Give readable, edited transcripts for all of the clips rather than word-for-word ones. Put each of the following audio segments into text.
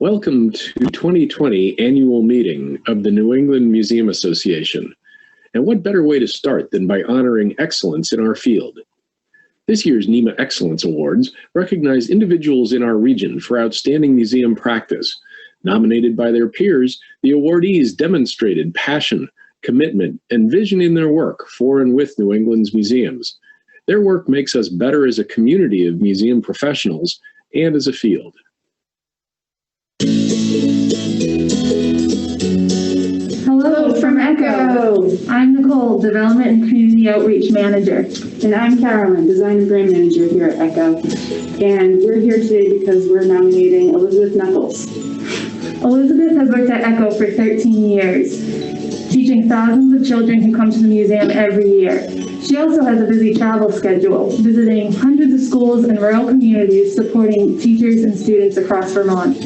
Welcome to 2020 annual meeting of the New England Museum Association. And what better way to start than by honoring excellence in our field? This year's NEMA Excellence Awards recognize individuals in our region for outstanding museum practice. Nominated by their peers, the awardees demonstrated passion, commitment, and vision in their work for and with New England's museums. Their work makes us better as a community of museum professionals and as a field. Hello from ECHO. I'm Nicole, Development and Community Outreach Manager. And I'm Carolyn, Design and Brand Manager here at ECHO. And we're here today because we're nominating Elizabeth Knuckles. Elizabeth has worked at ECHO for 13 years, teaching thousands of children who come to the museum every year. She also has a busy travel schedule, visiting hundreds of schools and rural communities, supporting teachers and students across Vermont.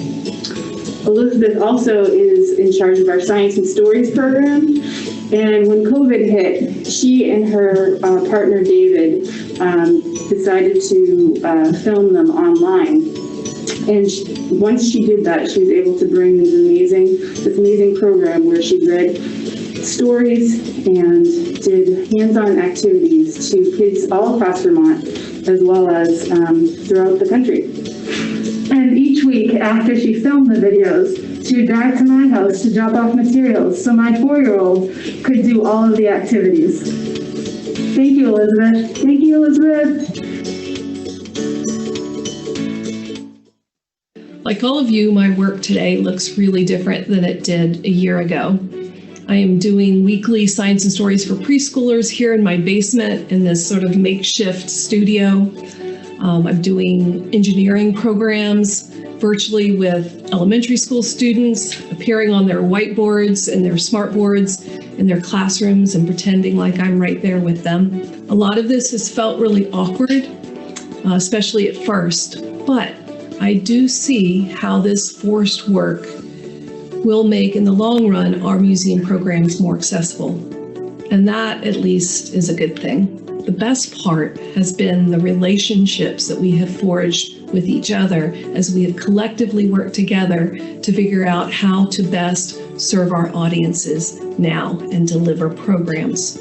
Elizabeth also is in charge of our Science and Stories program. And when COVID hit, she and her partner David decided to film them online. And once she did that, she was able to bring this amazing program where she read stories and did hands-on activities to kids all across Vermont, as well as throughout the country. And each week after she filmed the videos, she would drive to my house to drop off materials so my 4-year-old could do all of the activities. Thank you, Elizabeth. Thank you, Elizabeth. Like all of you, my work today looks really different than it did a year ago. I am doing weekly Science and Stories for preschoolers here in my basement in this sort of makeshift studio. I'm doing engineering programs virtually with elementary school students, appearing on their whiteboards and their smartboards in their classrooms and pretending like I'm right there with them. A lot of this has felt really awkward, especially at first, but I do see how this forced work will make, in the long run, our museum programs more accessible. And that, at least, is a good thing. The best part has been the relationships that we have forged with each other as we have collectively worked together to figure out how to best serve our audiences now and deliver programs.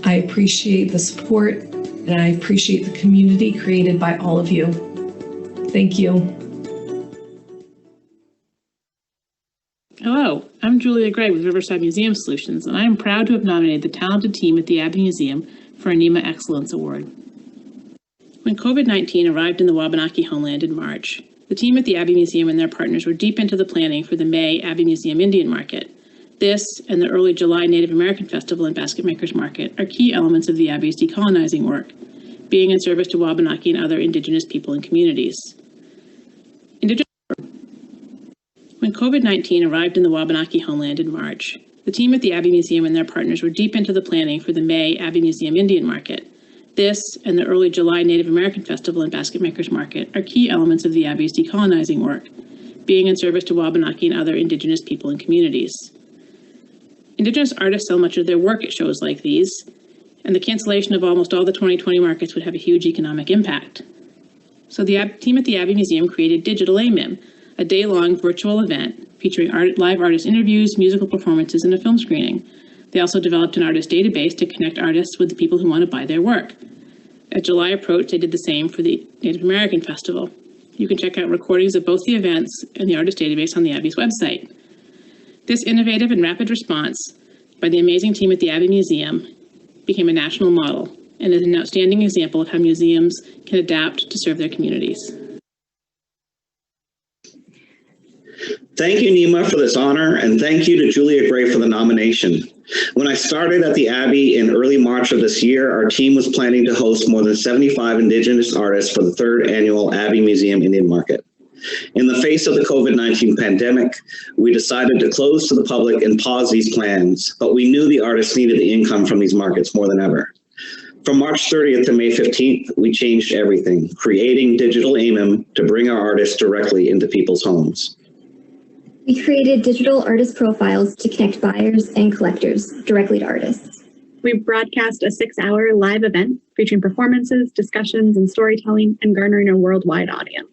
I appreciate the support and I appreciate the community created by all of you. Thank you. Hello, I'm Julia Gray with Riverside Museum Solutions, and I am proud to have nominated the talented team at the Abbey Museum for a NEMA Excellence Award. When COVID-19 arrived in the Wabanaki homeland in March, the team at the Abbey Museum and their partners were deep into the planning for the May Abbey Museum Indian Market. This and the early July Native American Festival and Basket Makers Market are key elements of the Abbey's decolonizing work, being in service to Wabanaki and other Indigenous people and communities. When COVID-19 arrived in the Wabanaki homeland in March, the team at the Abbey Museum and their partners were deep into the planning for the May Abbey Museum Indian Market. This and the early July Native American Festival and Basket Makers Market are key elements of the Abbey's decolonizing work, being in service to Wabanaki and other Indigenous people and communities. Indigenous artists sell much of their work at shows like these, and the cancellation of almost all the 2020 markets would have a huge economic impact. So the team at the Abbey Museum created Digital AMIM, a day-long virtual event featuring live artist interviews, musical performances, and a film screening. They also developed an artist database to connect artists with the people who want to buy their work. As July approached, they did the same for the Native American Festival. You can check out recordings of both the events and the artist database on the Abbey's website. This innovative and rapid response by the amazing team at the Abbey Museum became a national model and is an outstanding example of how museums can adapt to serve their communities. Thank you, NEMA, for this honor, and thank you to Julia Gray for the nomination. When I started at the Abbey in early March of this year, our team was planning to host more than 75 Indigenous artists for the 3rd annual Abbey Museum Indian Market. In the face of the COVID-19 pandemic, we decided to close to the public and pause these plans, but we knew the artists needed the income from these markets more than ever. From March 30th to May 15th, we changed everything, creating Digital AMIM to bring our artists directly into people's homes. We created digital artist profiles to connect buyers and collectors directly to artists. We broadcast a 6-hour live event featuring performances, discussions, and storytelling, and garnering a worldwide audience.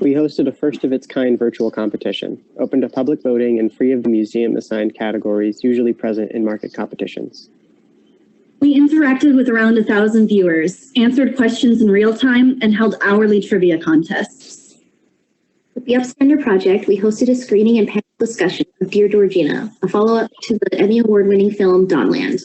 We hosted a first-of-its-kind virtual competition, open to public voting and free of the museum-assigned categories usually present in market competitions. We interacted with around 1,000 viewers, answered questions in real time, and held hourly trivia contests. With the Upstander project, we hosted a screening and panel discussion of Dear Georgina, a follow-up to the Emmy Award-winning film Dawnland.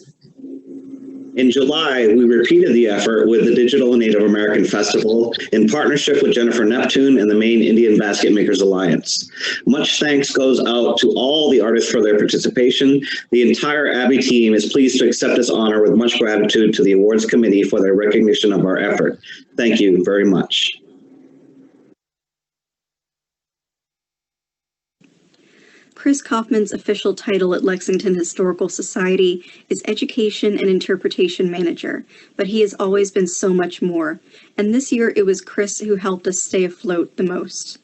In July, we repeated the effort with the Digital Native American Festival in partnership with Jennifer Neptune and the Maine Indian Basket Makers Alliance. Much thanks goes out to all the artists for their participation. The entire Abbey team is pleased to accept this honor with much gratitude to the awards committee for their recognition of our effort. Thank you very much. Chris Kaufman's official title at Lexington Historical Society is Education and Interpretation Manager, but he has always been so much more. And this year it was Chris who helped us stay afloat the most.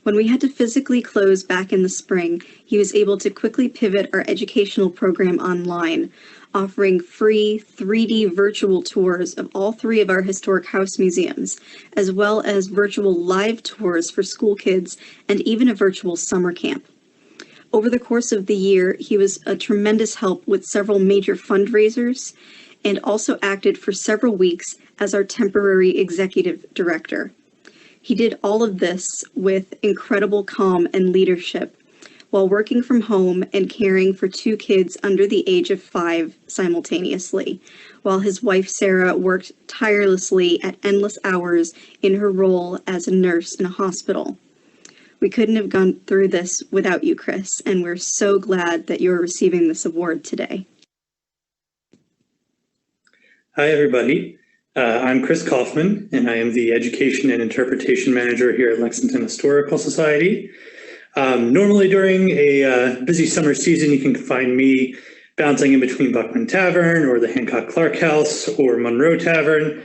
When we had to physically close back in the spring, he was able to quickly pivot our educational program online, offering free 3D virtual tours of all 3 of our historic house museums, as well as virtual live tours for school kids and even a virtual summer camp. Over the course of the year, he was a tremendous help with several major fundraisers and also acted for several weeks as our temporary executive director. He did all of this with incredible calm and leadership while working from home and caring for 2 kids under the age of 5 simultaneously, while his wife Sarah worked tirelessly at endless hours in her role as a nurse in a hospital. We couldn't have gone through this without you, Chris, and we're so glad that you're receiving this award today. Hi, everybody. I'm Chris Kaufman, and I am the Education and Interpretation Manager here at Lexington Historical Society. Normally during a busy summer season, you can find me bouncing in between Buckman Tavern or the Hancock Clark House or Monroe Tavern.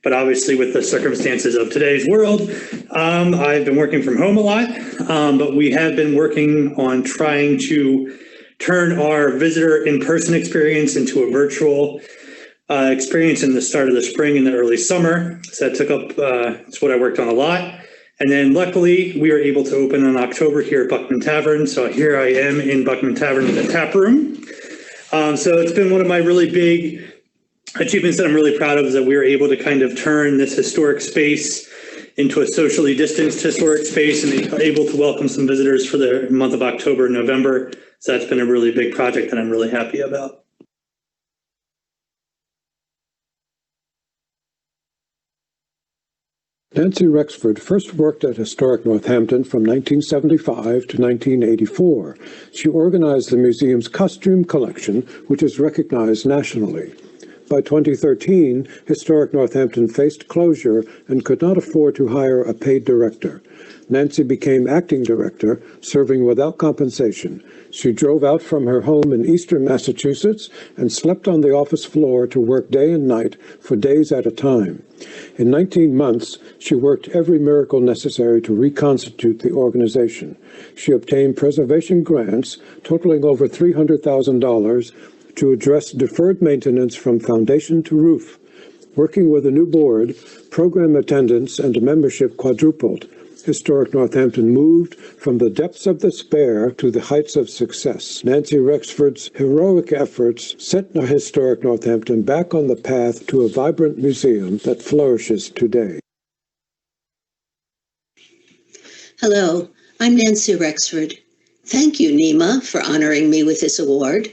But obviously with the circumstances of today's world, I've been working from home a lot, but we have been working on trying to turn our visitor in-person experience into a virtual experience in the start of the spring and the early summer. So that took up, it's what I worked on a lot. And then luckily we were able to open in October here at Buckman Tavern. So here I am in Buckman Tavern in the tap room. So it's been one of my really big achievements that I'm really proud of, is that we were able to kind of turn this historic space into a socially distanced historic space and be able to welcome some visitors for the month of October and November. So that's been a really big project that I'm really happy about. Nancy Rexford first worked at Historic Northampton from 1975 to 1984. She organized the museum's costume collection, which is recognized nationally. By 2013, Historic Northampton faced closure and could not afford to hire a paid director. Nancy became acting director, serving without compensation. She drove out from her home in eastern Massachusetts and slept on the office floor to work day and night for days at a time. In 19 months, she worked every miracle necessary to reconstitute the organization. She obtained preservation grants totaling over $300,000 to address deferred maintenance from foundation to roof. Working with a new board, program attendance and membership quadrupled. Historic Northampton moved from the depths of despair to the heights of success. Nancy Rexford's heroic efforts set Historic Northampton back on the path to a vibrant museum that flourishes today. Hello, I'm Nancy Rexford. Thank you, Nima, for honoring me with this award.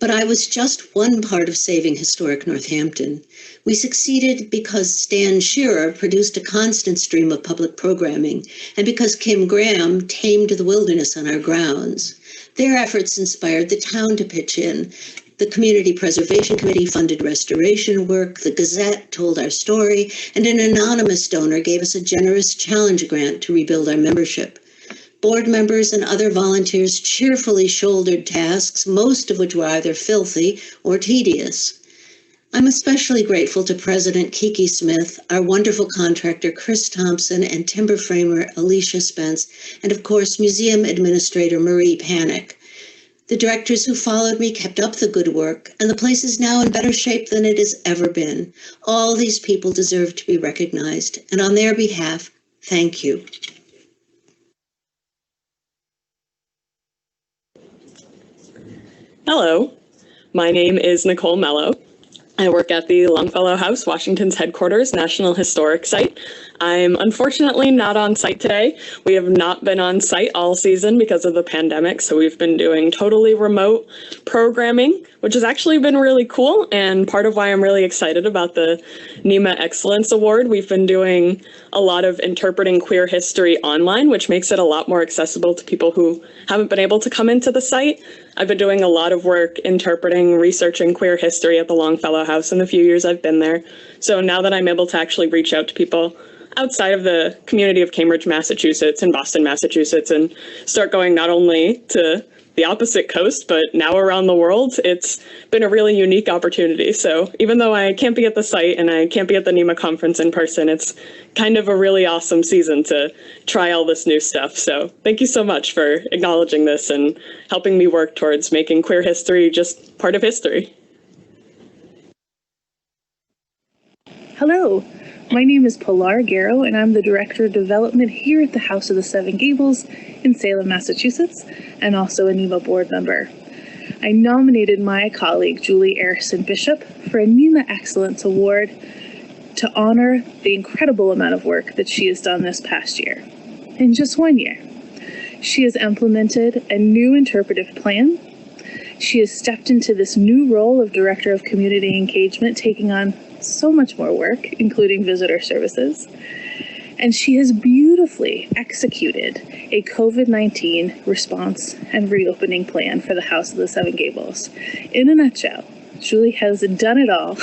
But I was just one part of saving Historic Northampton. We succeeded because Stan Shearer produced a constant stream of public programming, and because Kim Graham tamed the wilderness on our grounds. Their efforts inspired the town to pitch in. The Community Preservation Committee funded restoration work, the Gazette told our story, and an anonymous donor gave us a generous challenge grant to rebuild our membership. Board members and other volunteers cheerfully shouldered tasks, most of which were either filthy or tedious. I'm especially grateful to President Kiki Smith, our wonderful contractor Chris Thompson, and timber framer Alicia Spence, and of course Museum Administrator Marie Panic. The directors who followed me kept up the good work, and the place is now in better shape than it has ever been. All these people deserve to be recognized, and on their behalf, thank you. Hello, my name is Nicole Mello. I work at the Longfellow House, Washington's headquarters, National Historic Site. I'm unfortunately not on site today. We have not been on site all season because of the pandemic, so we've been doing totally remote programming, which has actually been really cool, and part of why I'm really excited about the NEMA Excellence Award. We've been doing a lot of interpreting queer history online, which makes it a lot more accessible to people who haven't been able to come into the site. I've been doing a lot of work interpreting, researching queer history at the Longfellow House in the few years I've been there. So now that I'm able to actually reach out to people outside of the community of Cambridge, Massachusetts and Boston, Massachusetts, and start going not only to the opposite coast, but now around the world, it's been a really unique opportunity. So even though I can't be at the site and I can't be at the NEMA conference in person, it's kind of a really awesome season to try all this new stuff. So thank you so much for acknowledging this and helping me work towards making queer history just part of history. Hello, my name is Pilar Garrow, and I'm the Director of Development here at the House of the Seven Gables in Salem, Massachusetts, and also a NEMA board member. I nominated my colleague, Julie Erison Bishop, for a NEMA Excellence Award to honor the incredible amount of work that she has done this past year. In just 1 year, she has implemented a new interpretive plan. She has stepped into this new role of Director of Community Engagement, taking on so much more work, including visitor services. And she has beautifully executed a COVID-19 response and reopening plan for the House of the Seven Gables. In a nutshell, Julie has done it all,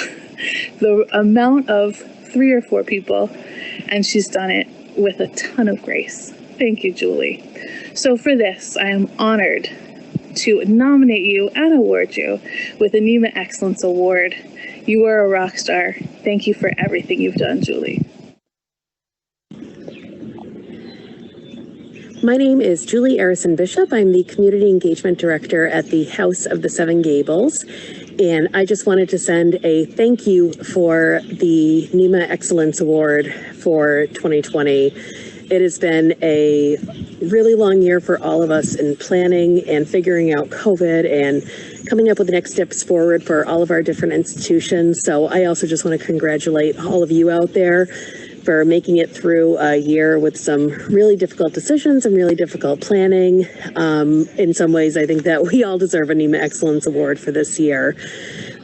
the amount of 3 or 4 people, and she's done it with a ton of grace. Thank you, Julie. So for this, I am honored to nominate you and award you with a NEMA Excellence Award. You are a rock star. Thank you for everything you've done, Julie. My name is Julie Erison Bishop. I'm the Community Engagement Director at the House of the Seven Gables. And I just wanted to send a thank you for the NEMA Excellence Award for 2020. It has been a really long year for all of us in planning and figuring out COVID and coming up with the next steps forward for all of our different institutions. So I also just want to congratulate all of you out there for making it through a year with some really difficult decisions and really difficult planning. In some ways, I think that we all deserve a NEMA Excellence Award for this year.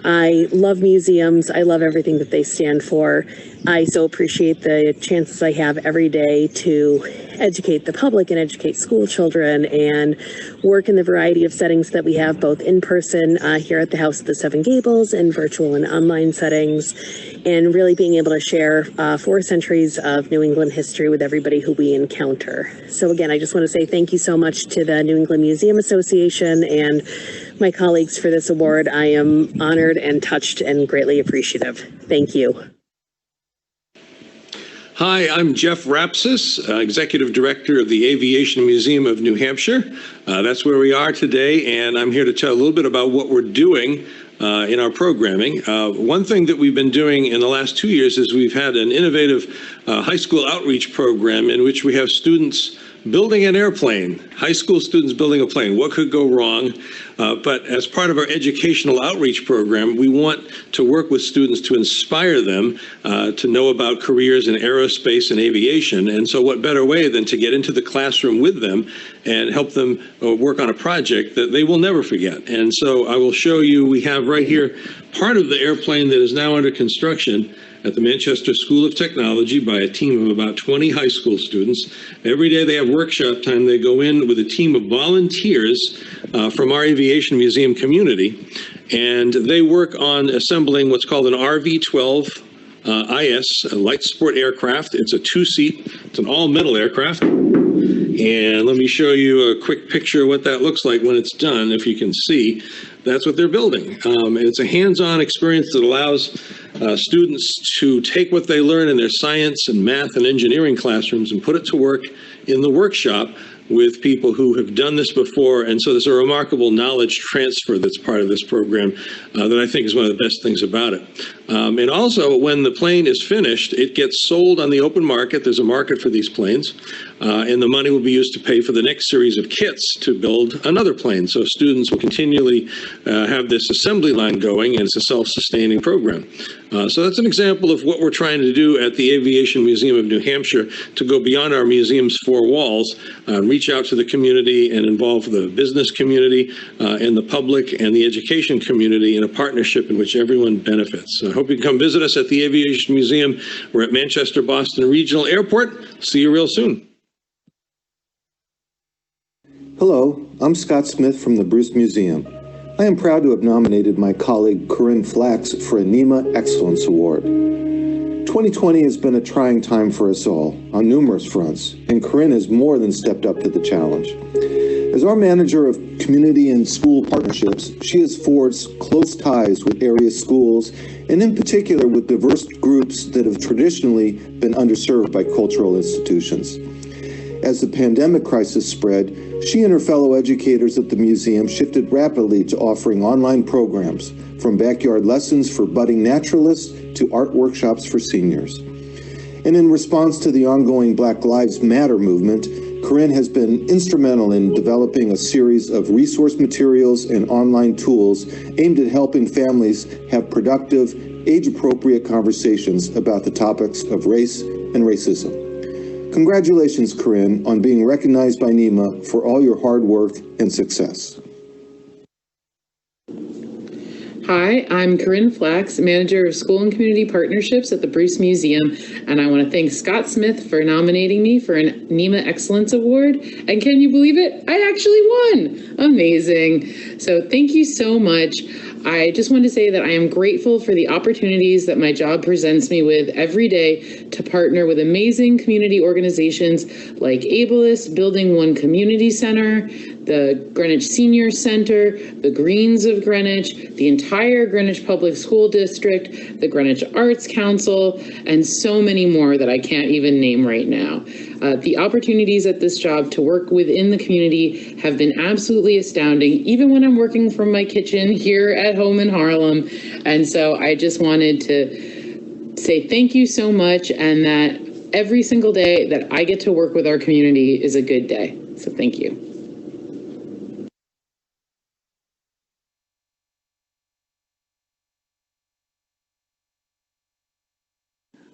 I love museums. I love everything that they stand for. I so appreciate the chances I have every day to educate the public and educate school children and work in the variety of settings that we have, both in person here at the House of the Seven Gables and virtual and online settings, and really being able to share 4 centuries of New England history with everybody who we encounter. So again, I just want to say thank you so much to the New England Museum Association and my colleagues for this award. I am honored and touched and greatly appreciative. Thank you. Hi, I'm Jeff Rapsis, Executive Director of the Aviation Museum of New Hampshire. That's where we are today, and I'm here to tell a little bit about what we're doing in our programming. One thing that we've been doing in the last 2 years is we've had an innovative high school outreach program in which we have students building an airplane, high school students building a plane. What could go wrong? But as part of our educational outreach program, we want to work with students to inspire them to know about careers in aerospace and aviation. And so what better way than to get into the classroom with them and help them work on a project that they will never forget. And so I will show you, we have right here part of the airplane that is now under construction at the Manchester School of Technology by a team of about 20 high school students. Every day they have workshop time. They go in with a team of volunteers from our aviation museum community, and they work on assembling what's called an RV-12 IS, a light sport aircraft. It's a 2-seat, it's an all-metal aircraft. And let me show you a quick picture of what that looks like when it's done, if you can see. That's what they're building. And it's a hands-on experience that allows students to take what they learn in their science and math and engineering classrooms and put it to work in the workshop with people who have done this before. And so there's a remarkable knowledge transfer that's part of this program that I think is one of the best things about it. And also, when the plane is finished, it gets sold on the open market. There's a market for these planes. And the money will be used to pay for the next series of kits to build another plane. So students will continually have this assembly line going, and it's a self-sustaining program. So that's an example of what we're trying to do at the Aviation Museum of New Hampshire, to go beyond our museum's four walls, reach out to the community and involve the business community and the public and the education community in a partnership in which everyone benefits. I hope you can come visit us at the Aviation Museum. We're at Manchester Boston Regional Airport. See you real soon. Hello, I'm Scott Smith from the Bruce Museum. I am proud to have nominated my colleague Corinne Flax for a NEMA Excellence Award. 2020 has been a trying time for us all on numerous fronts, and Corinne has more than stepped up to the challenge. As our manager of community and school partnerships, she has forged close ties with area schools, and in particular with diverse groups that have traditionally been underserved by cultural institutions. As the pandemic crisis spread, she and her fellow educators at the museum shifted rapidly to offering online programs, from backyard lessons for budding naturalists to art workshops for seniors. And in response to the ongoing Black Lives Matter movement, Corinne has been instrumental in developing a series of resource materials and online tools aimed at helping families have productive, age-appropriate conversations about the topics of race and racism. Congratulations, Corinne, on being recognized by NEMA for all your hard work and success. Hi, I'm Corinne Flax, Manager of School and Community Partnerships at the Bruce Museum, and I want to thank Scott Smith for nominating me for an NEMA Excellence Award. And can you believe it? I actually won! Amazing. So thank you so much. I just want to say that I am grateful for the opportunities that my job presents me with every day to partner with amazing community organizations like Ableist, Building One Community Center, the Greenwich Senior Center, the Greens of Greenwich, the entire Greenwich Public School District, the Greenwich Arts Council, and so many more that I can't even name right now. The opportunities at this job to work within the community have been absolutely astounding, even when I'm working from my kitchen here at home in Harlem. And so I just wanted to say thank you so much, and that every single day that I get to work with our community is a good day. So thank you.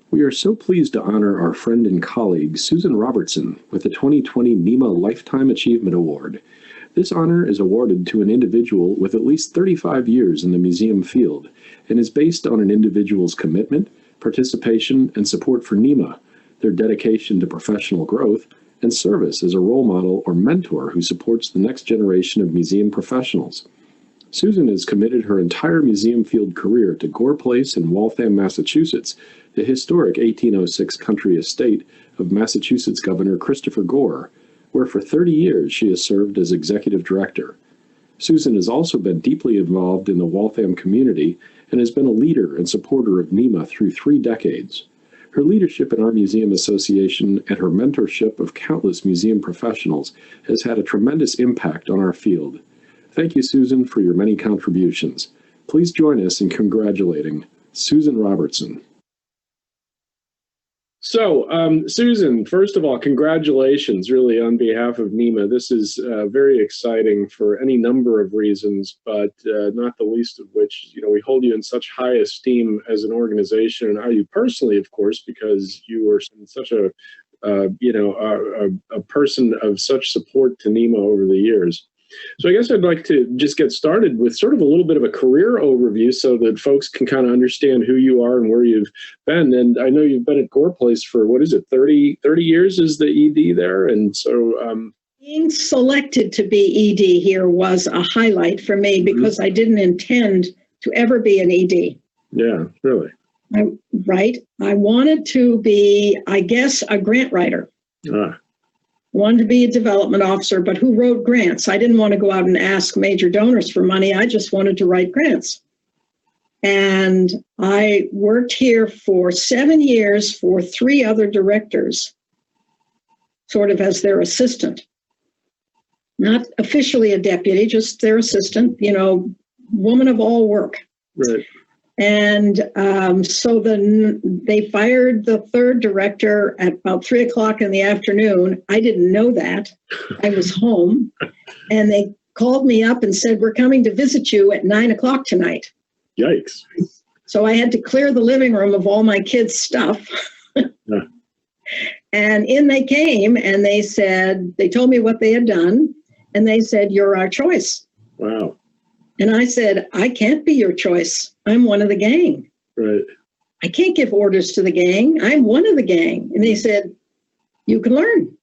We are so pleased to honor our friend and colleague, Susan Robertson, with the 2020 NEMA Lifetime Achievement Award. This honor is awarded to an individual with at least 35 years in the museum field and is based on an individual's commitment, participation, and support for NEMA, their dedication to professional growth, and service as a role model or mentor who supports the next generation of museum professionals. Susan has committed her entire museum field career to Gore Place in Waltham, Massachusetts, the historic 1806 country estate of Massachusetts Governor Christopher Gore, where for 30 years she has served as executive director. Susan has also been deeply involved in the Waltham community and has been a leader and supporter of NEMA through 3 decades. Her leadership in our museum association and her mentorship of countless museum professionals has had a tremendous impact on our field. Thank you, Susan, for your many contributions. Please join us in congratulating Susan Robertson. So, Susan, first of all, congratulations, really, on behalf of NEMA. This is very exciting for any number of reasons, but not the least of which, we hold you in such high esteem as an organization, and you personally, of course, because you were such a person of such support to NEMA over the years. So I guess I'd like to just get started with sort of a little bit of a career overview so that folks can kind of understand who you are and where you've been. And I know you've been at Gore Place for, 30 years is the ED there. And so being selected to be ED here was a highlight for me because I didn't intend to ever be an ED. Yeah, really. Right. I wanted to be, I guess, a grant writer. Wanted to be a development officer, but who wrote grants? I didn't want to go out and ask major donors for money. I just wanted to write grants. And I worked here for 7 years for 3 other directors, sort of as their assistant. Not officially a deputy, just their assistant, you know, woman of all work. Right. And so then they fired the 3rd director at about 3 o'clock in the afternoon. I didn't know that. I was home. And they called me up and said, we're coming to visit you at 9 o'clock tonight. Yikes. So I had to clear the living room of all my kids' stuff. Yeah. And in they came and they said, they told me what they had done. And they said, you're our choice. Wow. And I said, I can't be your choice. I'm one of the gang. Right. I can't give orders to the gang. I'm one of the gang. And they said, you can learn.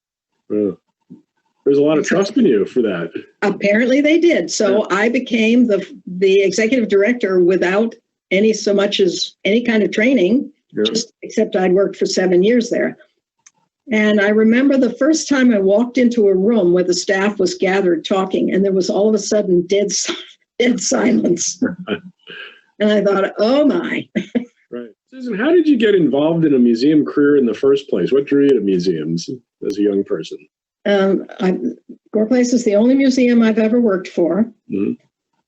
Wow. There's a lot of trust in you for that. Apparently they did. So I became the executive director without any so much as any kind of training, just except I'd worked for 7 years there. And I remember the first time I walked into a room where the staff was gathered talking, and there was all of a sudden dead silence. And I thought, oh my. Right. Susan, how did you get involved in a museum career in the first place? What drew you to museums as a young person? Gore Place is the only museum I've ever worked for. Mm-hmm.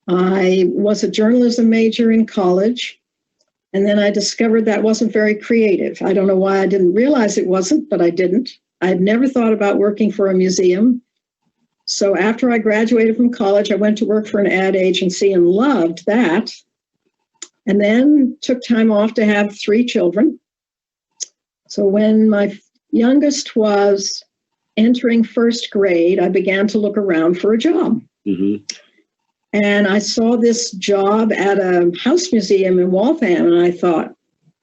I was a journalism major in college, and then I discovered that wasn't very creative. I don't know why I didn't realize it wasn't, but I didn't. I had never thought about working for a museum. So after I graduated from college, I went to work for an ad agency and loved that. And then took time off to have 3 children. So when my youngest was entering 1st grade, I began to look around for a job. Mm-hmm. And I saw this job at a house museum in Waltham, and I thought,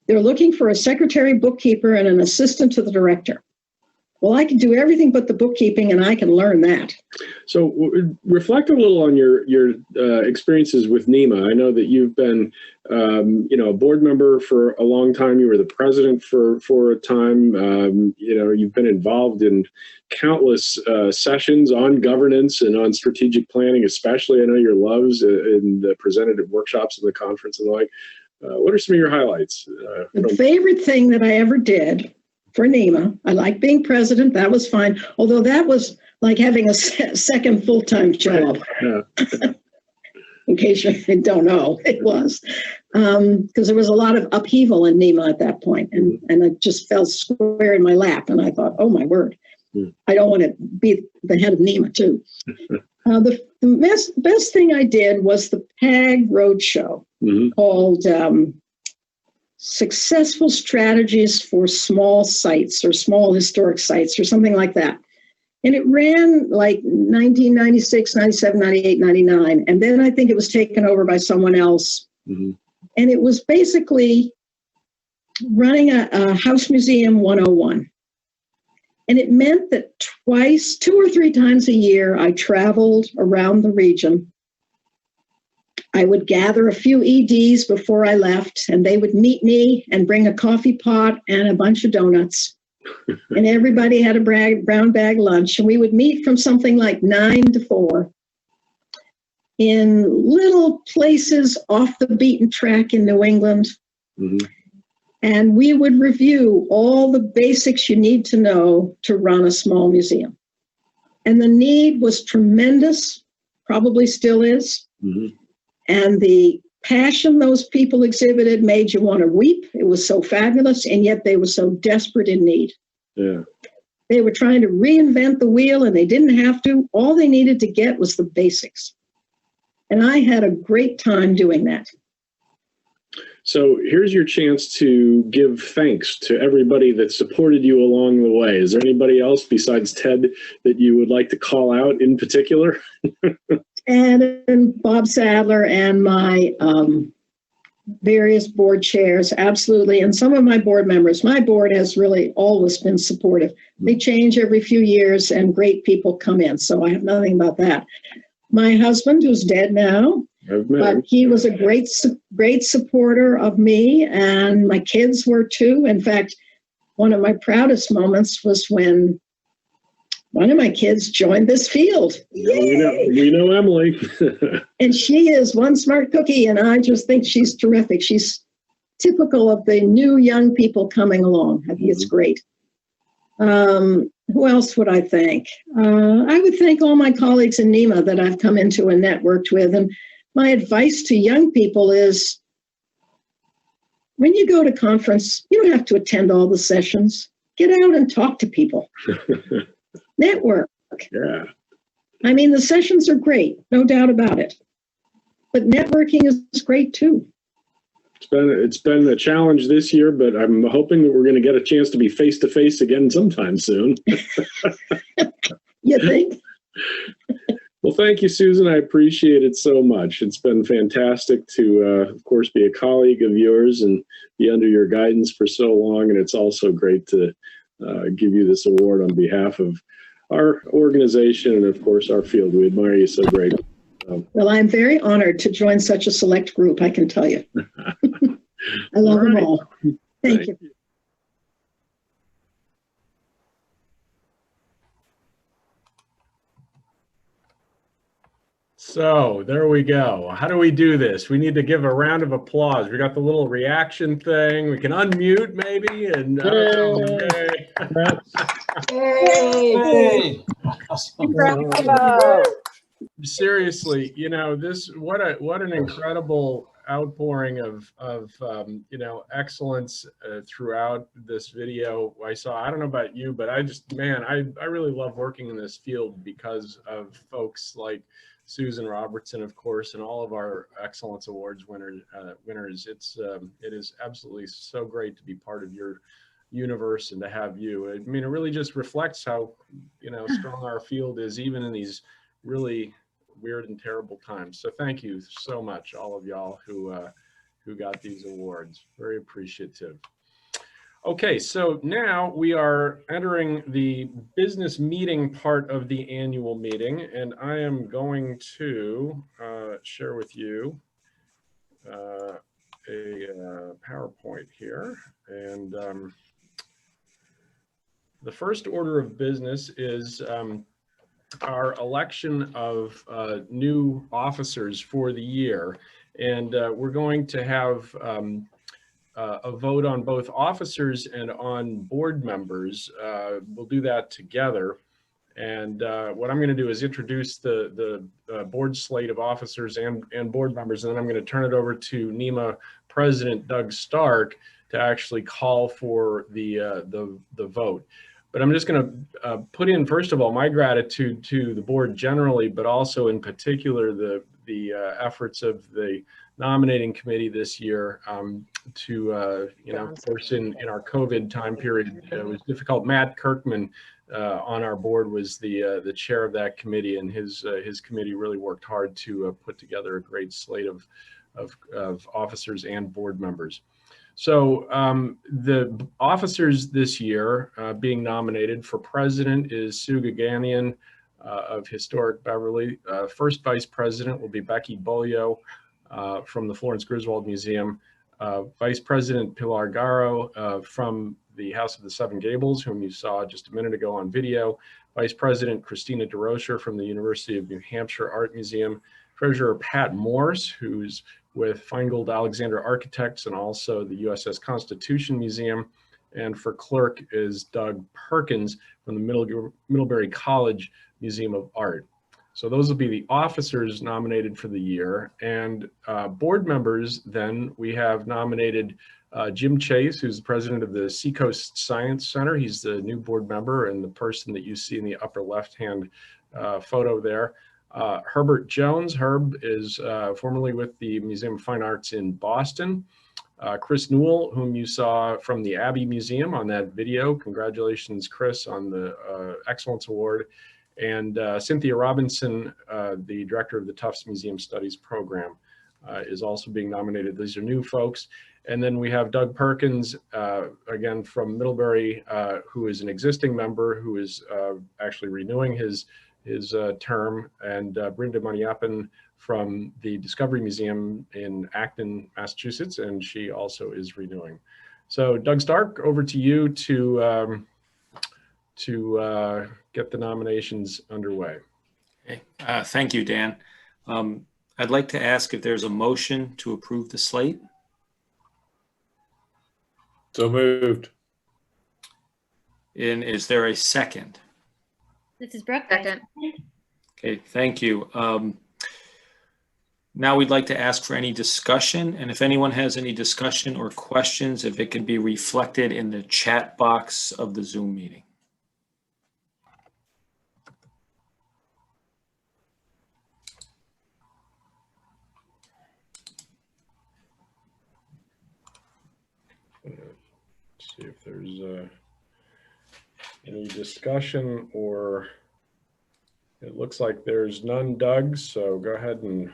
they're looking for a secretary, bookkeeper, and an assistant to the director. Well, I can do everything but the bookkeeping, and I can learn that. So reflect a little on your experiences with NEMA. I know that you've been, a board member for a long time. You were the president for a time. You've been involved in countless sessions on governance and on strategic planning, especially. I know your loves and presented at workshops and the conference and the like. What are some of your highlights? The favorite thing that I ever did for NEMA, I like being president. That was fine. Although that was like having a second full-time job. Yeah. In case you don't know, it was. Because there was a lot of upheaval in NEMA at that point, and I just fell square in my lap, and I thought, oh my word, I don't want to be the head of NEMA too. The best thing I did was the PAG Roadshow called Successful Strategies for Small Sites or Small Historic Sites or something like that. And it ran like 1996, 97, 98, 99. And then I think it was taken over by someone else. Mm-hmm. And it was basically running a house museum 101. And it meant that 2 or 3 times a year, I traveled around the region. I would gather a few EDs before I left, and they would meet me and bring a coffee pot and a bunch of donuts. And everybody had a brown bag lunch, and we would meet from something like 9 to 4 in little places off the beaten track in New England. Mm-hmm. And we would review all the basics you need to know to run a small museum. And the need was tremendous, probably still is. Mm-hmm. And the passion those people exhibited made you want to weep. It was so fabulous, and yet they were so desperate in need. Yeah. They were trying to reinvent the wheel, and they didn't have to. All they needed to get was the basics. And I had a great time doing that. So here's your chance to give thanks to everybody that supported you along the way. Is there anybody else besides Ted that you would like to call out in particular? And Bob Sadler and my various board chairs, absolutely. And some of my board members. My board has really always been supportive. They change every few years and great people come in. So I have nothing about that. My husband, who's dead now, but he was a great supporter of me, and my kids were too. In fact, one of my proudest moments was when one of my kids joined this field. We know Emily. And she is one smart cookie, and I just think she's terrific. She's typical of the new young people coming along. I think it's great. Who else would I thank? I would thank all my colleagues in NEMA that I've come into and networked with. And my advice to young people is, when you go to conference, you don't have to attend all the sessions. Get out and talk to people. Network. Yeah. I mean, the sessions are great, no doubt about it. But networking is great too. It's been a challenge this year, but I'm hoping that we're going to get a chance to be face to face again sometime soon. You think? Well, thank you, Susan. I appreciate it so much. It's been fantastic to, of course, be a colleague of yours and be under your guidance for so long. And it's also great to give you this award on behalf of our organization and, of course, our field. We admire you so greatly. Well, I'm very honored to join such a select group, I can tell you. I love them all. Thank you. So there we go. How do we do this? We need to give a round of applause. We got the little reaction thing. We can unmute maybe and seriously, you know, this what an incredible outpouring of you know, excellence throughout this video. I saw, I don't know about you, but I really love working in this field because of folks like Susan Robertson, of course, and all of our Excellence Awards winners. It is absolutely so great to be part of your universe and to have you. I mean, it really just reflects how, you know, strong our field is, even in these really weird and terrible times. So thank you so much, all of y'all who got these awards. Very appreciative. Okay, so now we are entering the business meeting part of the annual meeting, and I am going to share with you a PowerPoint here. And the first order of business is our election of new officers for the year. And we're going to have a vote on both officers and on board members. We'll do that together. And what I'm going to do is introduce the board slate of officers and board members, and then I'm going to turn it over to NEMA President Doug Stark to actually call for the vote. But I'm just going to put in, first of all, my gratitude to the board generally, but also in particular the efforts of the nominating committee this year to, you know, of course, in our COVID time period, it was difficult. Matt Kirkman on our board was the chair of that committee, and his committee really worked hard to put together a great slate of officers and board members. So the officers this year being nominated for president is Sue Gaganian of Historic Beverly. First vice president will be Becky Bolio from the Florence Griswold Museum. Vice President Pilar Garo from the House of the Seven Gables, whom you saw just a minute ago on video. Vice President Christina DeRocher from the University of New Hampshire Art Museum. Treasurer Pat Morse, who's with Feingold Alexander Architects and also the USS Constitution Museum. And for clerk is Doug Perkins from the Middlebury College Museum of Art. So those will be the officers nominated for the year. And board members, then we have nominated Jim Chase, who's the president of the Seacoast Science Center. He's the new board member and the person that you see in the upper left-hand photo there. Herbert Jones. Herb is formerly with the Museum of Fine Arts in Boston. Chris Newell, whom you saw from the Abbey Museum on that video. Congratulations, Chris, on the Excellence Award. And Cynthia Robinson, the director of the Tufts Museum Studies program, is also being nominated. These are new folks. And then we have Doug Perkins, again from Middlebury, who is an existing member who is actually renewing his term, and Brenda Maniapan from the Discovery Museum in Acton, Massachusetts, and she also is renewing. So Doug Stark, over to you to get the nominations underway. Okay. Thank you, Dan. I'd like to ask if there's a motion to approve the slate. So moved. And is there a second? This is Brooke. Second. Okay, thank you. Now we'd like to ask for any discussion, and if anyone has any discussion or questions, if it could be reflected in the chat box of the Zoom meeting. See if there's any discussion, or it looks like there's none, Doug, so go ahead and...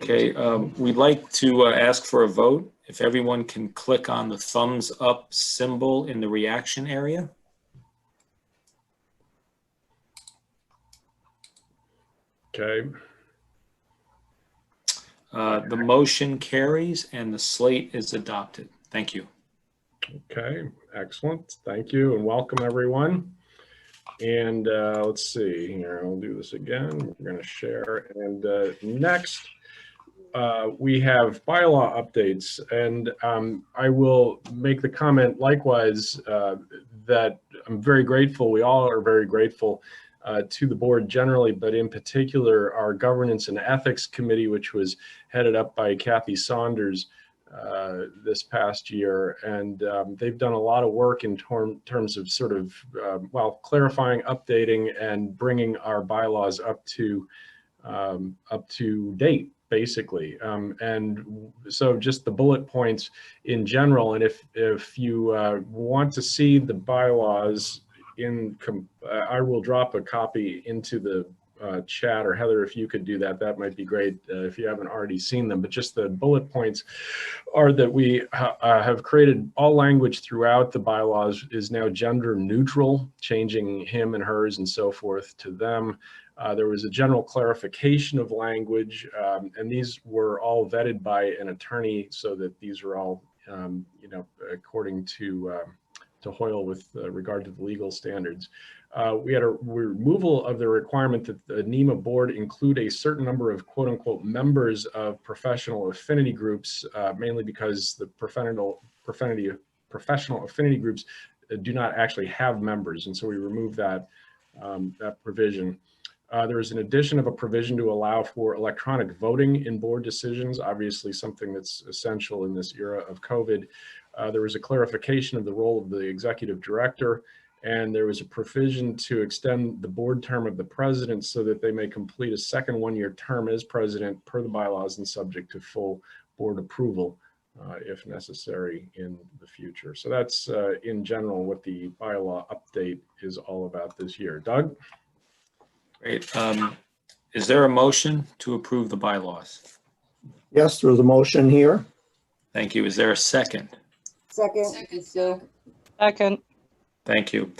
Okay, we'd like to ask for a vote. If everyone can click on the thumbs up symbol in the reaction area. Okay. The motion carries and the slate is adopted. Thank you. Okay, excellent. Thank you and welcome everyone. And let's see here, I'll do this again. We're going to share. And next, we have bylaw updates. And I will make the comment likewise that I'm very grateful. We all are very grateful to the board generally, but in particular, our Governance and Ethics Committee, which was headed up by Kathy Saunders this past year. And they've done a lot of work in terms of sort of, well, clarifying, updating, and bringing our bylaws up to date, basically. And so just the bullet points in general, and if you want to see the bylaws, I will drop a copy into the chat, or Heather, if you could do that, that might be great if you haven't already seen them. But just the bullet points are that we have created all language throughout the bylaws is now gender neutral, changing him and hers and so forth to them. There was a general clarification of language, and these were all vetted by an attorney, so that these are all, you know, according to Hoyle with regard to the legal standards. We had a removal of the requirement that the NEMA board include a certain number of quote unquote members of professional affinity groups, mainly because the professional affinity groups do not actually have members. And so we removed that, that provision. There was an addition of a provision to allow for electronic voting in board decisions, obviously something that's essential in this era of COVID. There was a clarification of the role of the executive director, and there was a provision to extend the board term of the president so that they may complete a second one-year term as president per the bylaws and subject to full board approval if necessary in the future. So that's in general what the bylaw update is all about this year. Doug? Great. Is there a motion to approve the bylaws? Yes, there's a motion here. Thank you. Is there a second? Second. Second. Thank you.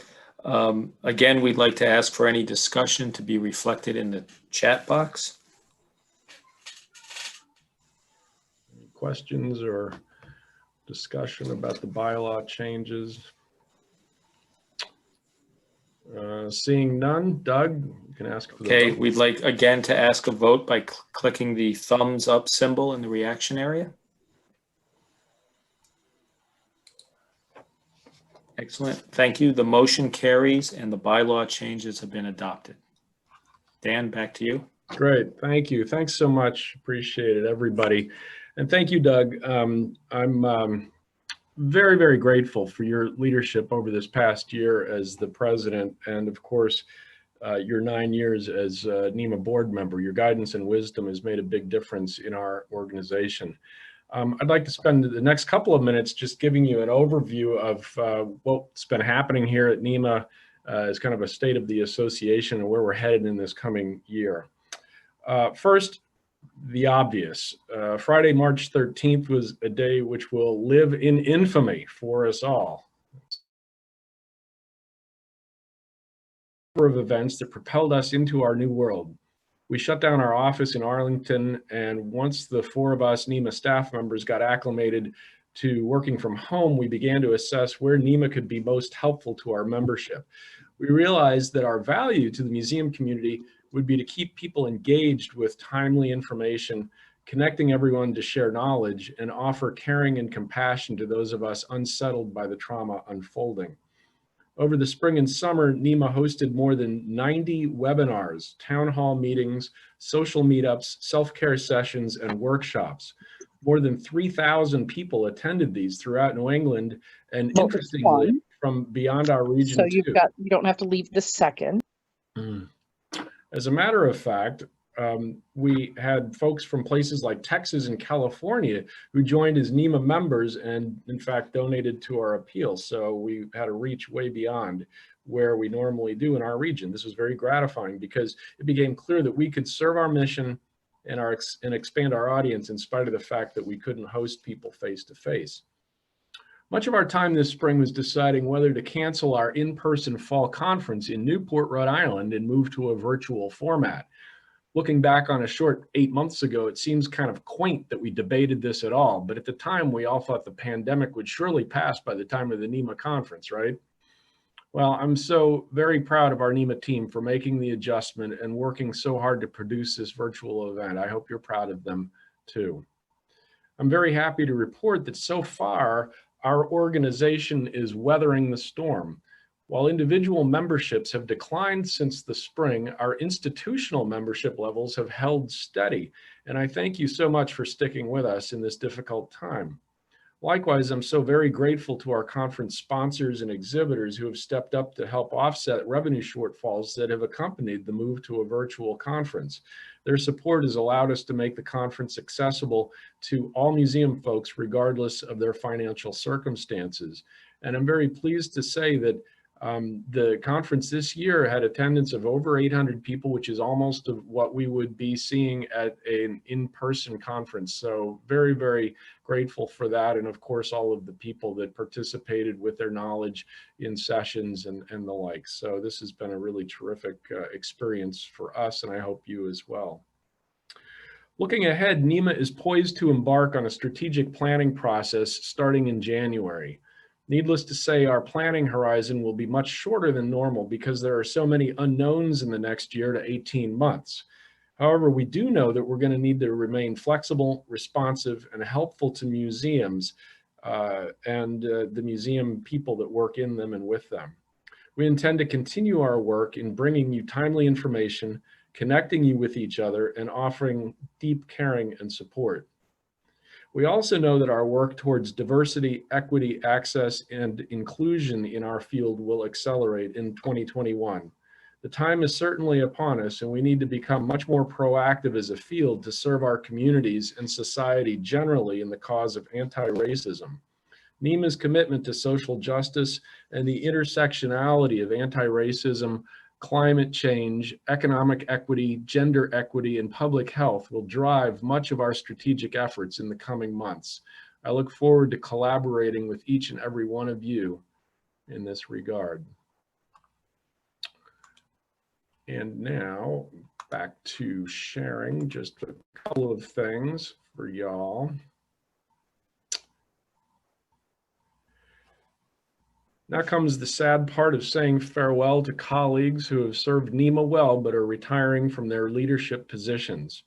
Again, we'd like to ask for any discussion to be reflected in the chat box. Any questions or discussion about the bylaw changes? Seeing none, Doug, you can ask for the Okay, vote. we'd like again to ask a vote by clicking the thumbs up symbol in the reaction area. Excellent. Thank you. The motion carries and the bylaw changes have been adopted. Dan, back to you. Great. Thank you. Thanks so much. Appreciate it, everybody. And thank you, Doug. I'm very, very grateful for your leadership over this past year as the president, and of course, your 9 years as a NEMA board member. Your guidance and wisdom has made a big difference in our organization. I'd like to spend the next couple of minutes just giving you an overview of what's been happening here at NEMA as kind of a state of the association and where we're headed in this coming year. First, the obvious. Friday, March 13th was a day which will live in infamy for us all. Of events that propelled us into our new world. We shut down our office in Arlington, and once the four of us NEMA staff members got acclimated to working from home, we began to assess where NEMA could be most helpful to our membership. We realized that our value to the museum community would be to keep people engaged with timely information, connecting everyone to share knowledge, and offer caring and compassion to those of us unsettled by the trauma unfolding. Over the spring and summer, NEMA hosted more than 90 webinars, town hall meetings, social meetups, self-care sessions, and workshops. More than 3,000 people attended these throughout New England, and interestingly, from beyond our region So too. you don't have to leave the second. As a matter of fact, we had folks from places like Texas and California who joined as NEMA members and in fact donated to our appeal. So we had a reach way beyond where we normally do in our region. This was very gratifying because it became clear that we could serve our mission and expand our audience in spite of the fact that we couldn't host people face to face. Much of our time this spring was deciding whether to cancel our in-person fall conference in Newport, Rhode Island and move to a virtual format. Looking back on a short 8 months ago, it seems kind of quaint that we debated this at all, but at the time we all thought the pandemic would surely pass by the time of the NEMA conference, right? Well, I'm so very proud of our NEMA team for making the adjustment and working so hard to produce this virtual event. I hope you're proud of them too. I'm very happy to report that so far, our organization is weathering the storm. While individual memberships have declined since the spring, our institutional membership levels have held steady. And I thank you so much for sticking with us in this difficult time. Likewise, I'm so very grateful to our conference sponsors and exhibitors who have stepped up to help offset revenue shortfalls that have accompanied the move to a virtual conference. Their support has allowed us to make the conference accessible to all museum folks, regardless of their financial circumstances. And I'm very pleased to say that the conference this year had attendance of over 800 people, which is almost of what we would be seeing at an in-person conference. So very, very grateful for that. And of course, all of the people that participated with their knowledge in sessions and the like. So this has been a really terrific experience for us, and I hope you as well. Looking ahead, NEMA is poised to embark on a strategic planning process starting in January. Needless to say, our planning horizon will be much shorter than normal because there are so many unknowns in the next year to 18 months. However, we do know that we're going to need to remain flexible, responsive, and helpful to museums and the museum people that work in them and with them. We intend to continue our work in bringing you timely information, connecting you with each other, and offering deep caring and support. We also know that our work towards diversity, equity, access, and inclusion in our field will accelerate in 2021. The time is certainly upon us, and we need to become much more proactive as a field to serve our communities and society generally in the cause of anti-racism. NEMA's commitment to social justice and the intersectionality of anti-racism, climate change, economic equity, gender equity, and public health will drive much of our strategic efforts in the coming months. I look forward to collaborating with each and every one of you in this regard. And now back to sharing just a couple of things for y'all. Now comes the sad part of saying farewell to colleagues who have served NEMA well but are retiring from their leadership positions.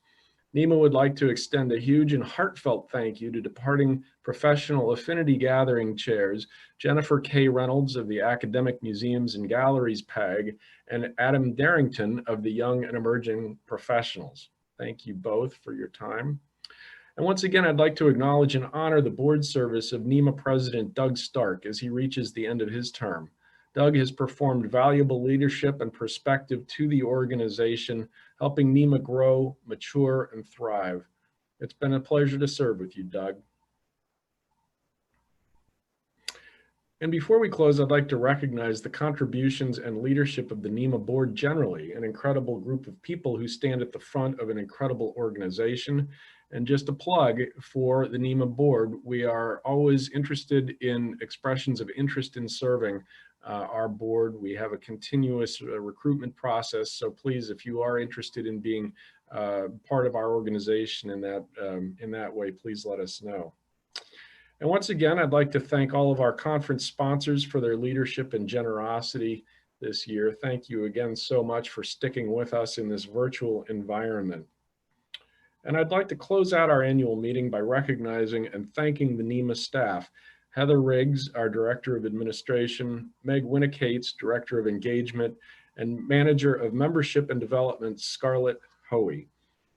NEMA would like to extend a huge and heartfelt thank you to departing professional affinity gathering chairs, Jennifer K. Reynolds of the Academic Museums and Galleries PAG, and Adam Darrington of the Young and Emerging Professionals. Thank you both for your time. And once again, I'd like to acknowledge and honor the board service of NEMA President Doug Stark as he reaches the end of his term. Doug has performed valuable leadership and perspective to the organization, helping NEMA grow, mature, and thrive. It's been a pleasure to serve with you, Doug. And before we close, I'd like to recognize the contributions and leadership of the NEMA board generally, an incredible group of people who stand at the front of an incredible organization. And just a plug for the NEMA board, we are always interested in expressions of interest in serving our board. We have a continuous recruitment process, so please, if you are interested in being part of our organization in that way, please let us know. And once again, I'd like to thank all of our conference sponsors for their leadership and generosity. this year. Thank you again so much for sticking with us in this virtual environment. And I'd like to close out our annual meeting by recognizing and thanking the NEMA staff. Heather Riggs, our Director of Administration, Meg Winnicates, Director of Engagement, and Manager of Membership and Development, Scarlett Hoey.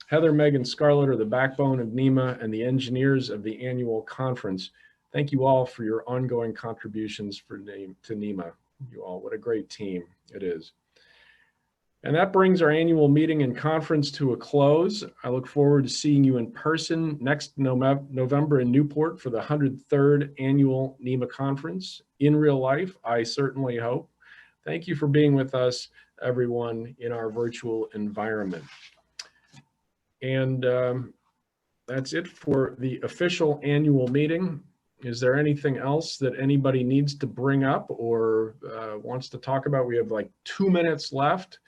Heather, Meg, and Scarlett are the backbone of NEMA and the engineers of the annual conference. Thank you all for your ongoing contributions to NEMA. You all, what a great team it is. And that brings our annual meeting and conference to a close. I look forward to seeing you in person next November in Newport for the 103rd annual NEMA conference. In real life, I certainly hope. Thank you for being with us, everyone, in our virtual environment. And that's it for the official annual meeting. Is there anything else that anybody needs to bring up or wants to talk about? We have like 2 minutes left.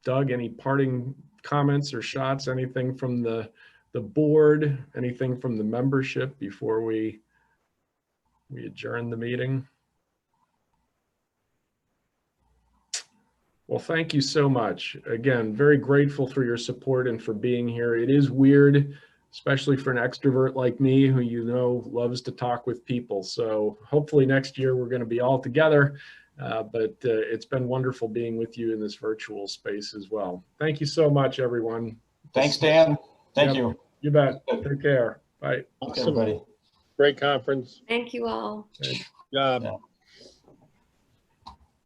Doug, any parting comments or shots, anything from the board, anything from the membership before we adjourn the meeting? Well, thank you so much. Again, very grateful for your support and for being here. It is weird, especially for an extrovert like me who loves to talk with people. So hopefully next year we're going to be all together. But it's been wonderful being with you in this virtual space as well. Thank you so much, everyone. Thanks, Dan. Thank you. You bet. Take care. Bye. Thanks, everybody. Great conference. Thank you all. Good job. Yeah.